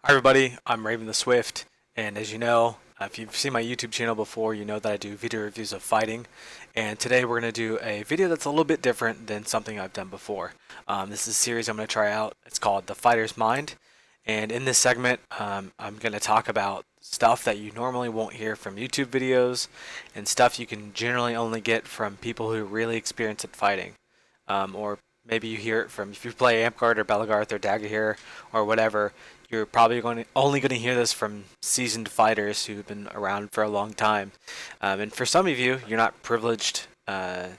Hi everybody, I'm Raven the Swift, and as you know, if you've seen my YouTube channel before, you know that I do video reviews of fighting, and today we're going to do a video that's a little bit different than something I've done before. This is a series I'm going to try out. It's called The Fighter's Mind, and in this segment, I'm going to talk about stuff that you normally won't hear from YouTube videos, and stuff you can generally only get from people who really experience at fighting, or maybe you hear it from if you play Amtgard or Belagarth or Dagorhir or whatever. You're probably only going to hear this from seasoned fighters who've been around for a long time, and for some of you, you're not privileged to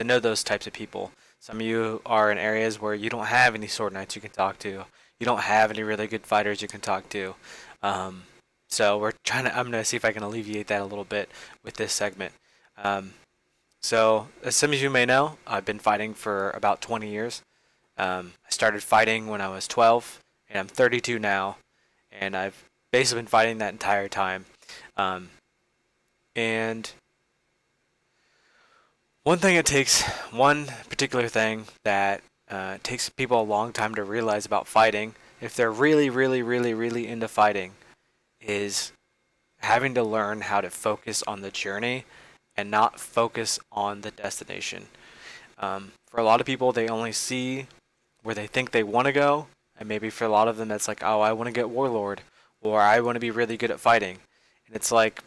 know those types of people. Some of you are in areas where you don't have any sword knights you can talk to. You don't have any really good fighters you can talk to. Um, so we're trying to. I'm going to see if I can alleviate that a little bit with this segment. Um, so, as some of you may know, I've been fighting for about 20 years. I started fighting when I was 12, and I'm 32 now, and I've basically been fighting that entire time. Um, and one particular thing that takes people a long time to realize about fighting, if they're really, really, really, really into fighting, is having to learn how to focus on the journey and not focus on the destination. For a lot of people, they only see where they think they want to go, and maybe for a lot of them, that's like, oh, I want to get Warlord, or I want to be really good at fighting, and it's like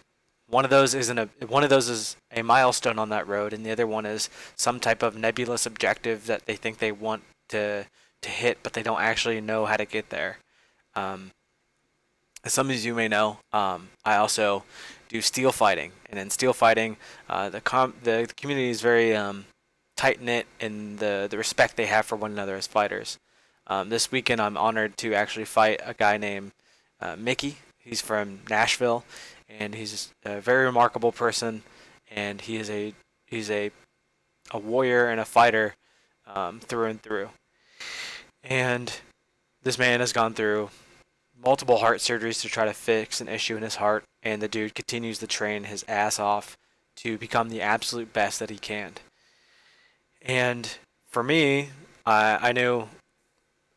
one of those is a milestone on that road, and the other one is some type of nebulous objective that they think they want to hit, but they don't actually know how to get there. Um, as some of you may know, I also do steel fighting, and in steel fighting, the community is very tight knit in the respect they have for one another as fighters. This weekend, I'm honored to actually fight a guy named Mickey. He's from Nashville, and he's a very remarkable person, and he's a warrior and a fighter through and through. And this man has gone through multiple heart surgeries to try to fix an issue in his heart, and the dude continues to train his ass off to become the absolute best that he can. And for me, I knew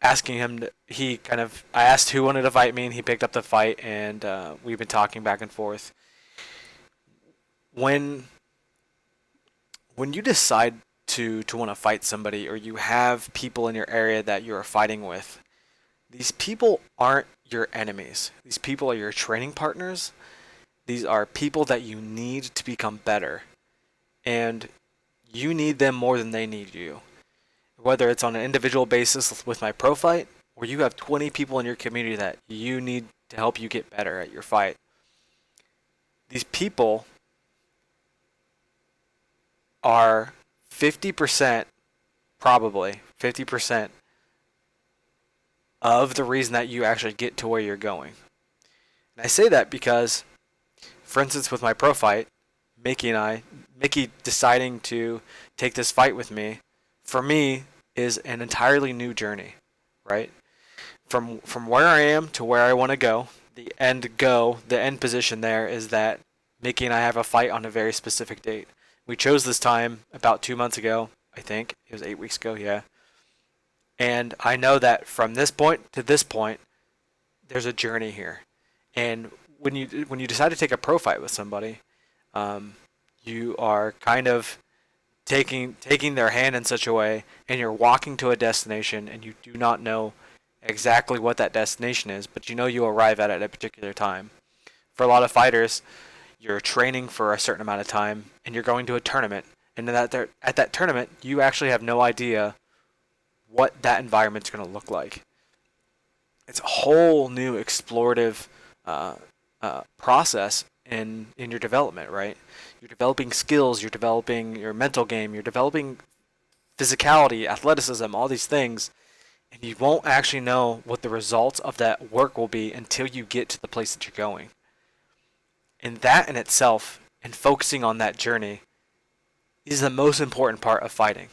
asking him, I asked who wanted to fight me, and he picked up the fight, and we've been talking back and forth. When when you decide to want to fight somebody, or you have people in your area that you're fighting with, these people aren't your enemies. These people are your training partners. These are people that you need to become better, and you need them more than they need you. Whether it's on an individual basis with my pro fight, or you have 20 people in your community that you need to help you get better at your fight. These people are 50%, probably 50% of the reason that you actually get to where you're going. And I say that because, for instance, with my pro fight, Mickey deciding to take this fight with me, for me, is an entirely new journey, right? From where I am to where I want to go, the end position there is that Mickey and I have a fight on a very specific date. We chose this time about 2 months ago, I think. It was 8 weeks ago, yeah. And I know that from this point to this point, there's a journey here. And when you decide to take a pro fight with somebody, um, you are kind of taking their hand in such a way, and you're walking to a destination, and you do not know exactly what that destination is, but you know you arrive at a particular time. For a lot of fighters, you're training for a certain amount of time, and you're going to a tournament, and at that tournament, you actually have no idea what that environment's going to look like. It's a whole new explorative process in your development, right? You're developing skills, you're developing your mental game, you're developing physicality, athleticism, all these things, and you won't actually know what the results of that work will be until you get to the place that you're going. And that in itself, and focusing on that journey, is the most important part of fighting.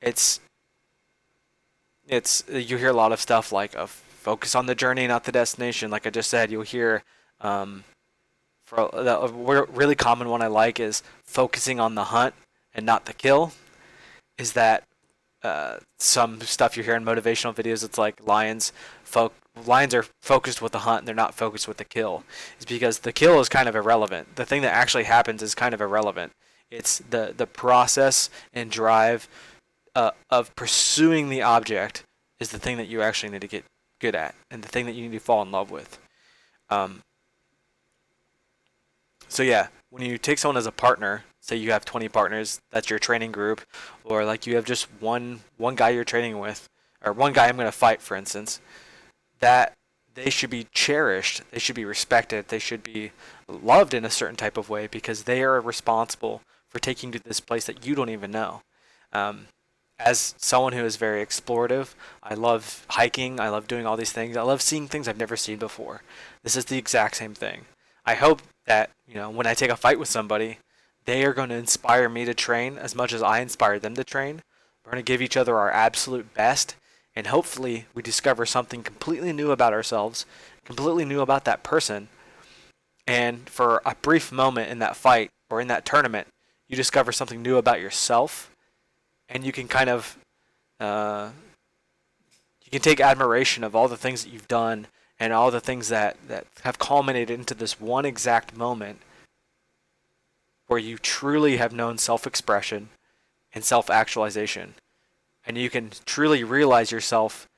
It's you hear a lot of stuff like focus on the journey, not the destination. Like I just said, you'll hear for the really common one I like is focusing on the hunt and not the kill. Is that some stuff you hear in motivational videos? It's like lions lions are focused with the hunt and they're not focused with the kill is because the kill is kind of irrelevant. The thing that actually happens is kind of irrelevant. It's the process and drive of pursuing the object is the thing that you actually need to get good at and the thing that you need to fall in love with. So yeah, when you take someone as a partner, say you have 20 partners, that's your training group, or like you have just one guy you're training with, or one guy I'm going to fight, for instance, that they should be cherished, they should be respected, they should be loved in a certain type of way because they are responsible for taking you to this place that you don't even know. As someone who is very explorative, I love hiking, I love doing all these things, I love seeing things I've never seen before. This is the exact same thing. I hope that, when I take a fight with somebody, they are going to inspire me to train as much as I inspire them to train. We're going to give each other our absolute best, and hopefully we discover something completely new about ourselves, completely new about that person, and for a brief moment in that fight or in that tournament, you discover something new about yourself, and you can kind of you can take admiration of all the things that you've done and all the things that have culminated into this one exact moment where you truly have known self-expression and self-actualization, and you can truly realize yourself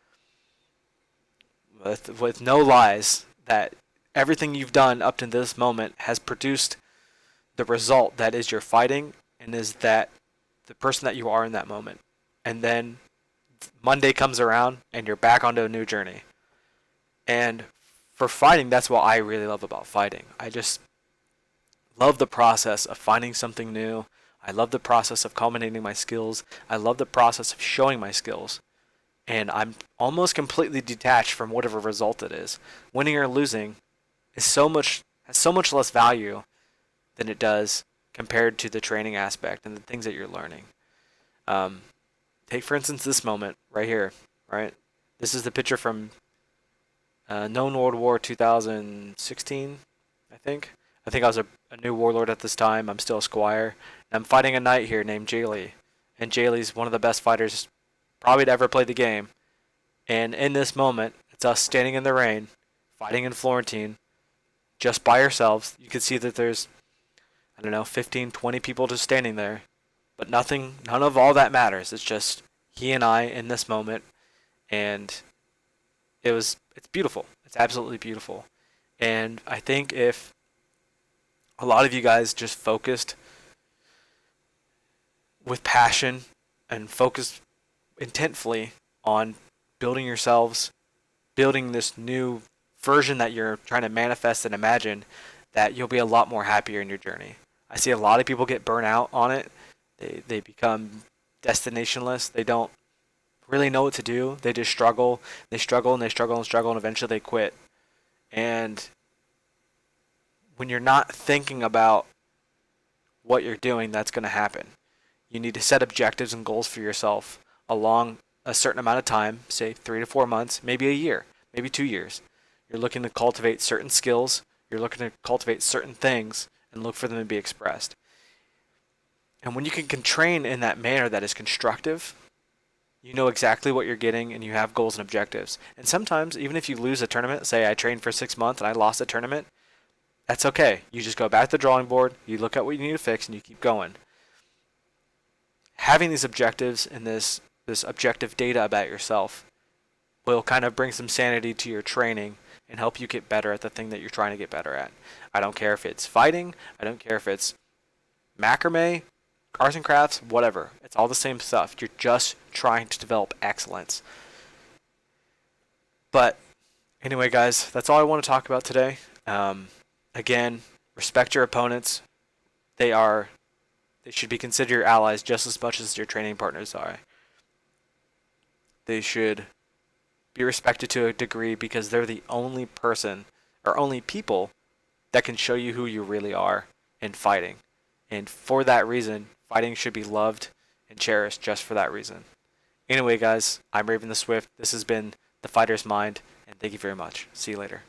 with no lies that everything you've done up to this moment has produced the result that is your fighting and is that the person that you are in that moment. And then Monday comes around and you're back onto a new journey. And for fighting, that's what I really love about fighting. I just love the process of finding something new. I love the process of culminating my skills. I love the process of showing my skills. And I'm almost completely detached from whatever result it is. Winning or losing has so much less value than it does compared to the training aspect and the things that you're learning. Take, for instance, this moment right here, right? This is the picture from Known World War 2016, I think. I think I was a new warlord at this time. I'm still a squire. And I'm fighting a knight here named Jaylee. And Jaylee's one of the best fighters probably to ever play the game. And in this moment, it's us standing in the rain, fighting in Florentine, just by ourselves. You can see that there's, 15, 20 people just standing there. But none of all that matters. It's just he and I in this moment. And it's beautiful. It's absolutely beautiful. And I think if a lot of you guys just focused with passion and focused intentfully on building yourselves, building this new version that you're trying to manifest and imagine, that you'll be a lot more happier in your journey. I see a lot of people get burnt out on it. They become destinationless. They don't really know what to do. They just struggle. They struggle and they struggle and struggle, and eventually they quit. And when you're not thinking about what you're doing, that's going to happen. You need to set objectives and goals for yourself along a certain amount of time, say 3 to 4 months, maybe a year, maybe 2 years. You're looking to cultivate certain skills. You're looking to cultivate certain things and look for them to be expressed. And when you can train in that manner that is constructive, you know exactly what you're getting and you have goals and objectives. And sometimes, even if you lose a tournament, say I trained for 6 months and I lost a tournament, that's okay. You just go back to the drawing board, you look at what you need to fix, and you keep going. Having these objectives and this objective data about yourself will kind of bring some sanity to your training and help you get better at the thing that you're trying to get better at. I don't care if it's fighting, I don't care if it's macrame, arts and crafts, whatever. It's all the same stuff. You're just trying to develop excellence. But anyway, guys, that's all I want to talk about today. Again, respect your opponents. They should be considered your allies just as much as your training partners are. They should be respected to a degree because they're the only person or only people that can show you who you really are in fighting. And for that reason, fighting should be loved and cherished just for that reason. Anyway, guys, I'm Raven the Swift. This has been The Fighter's Mind, and thank you very much. See you later.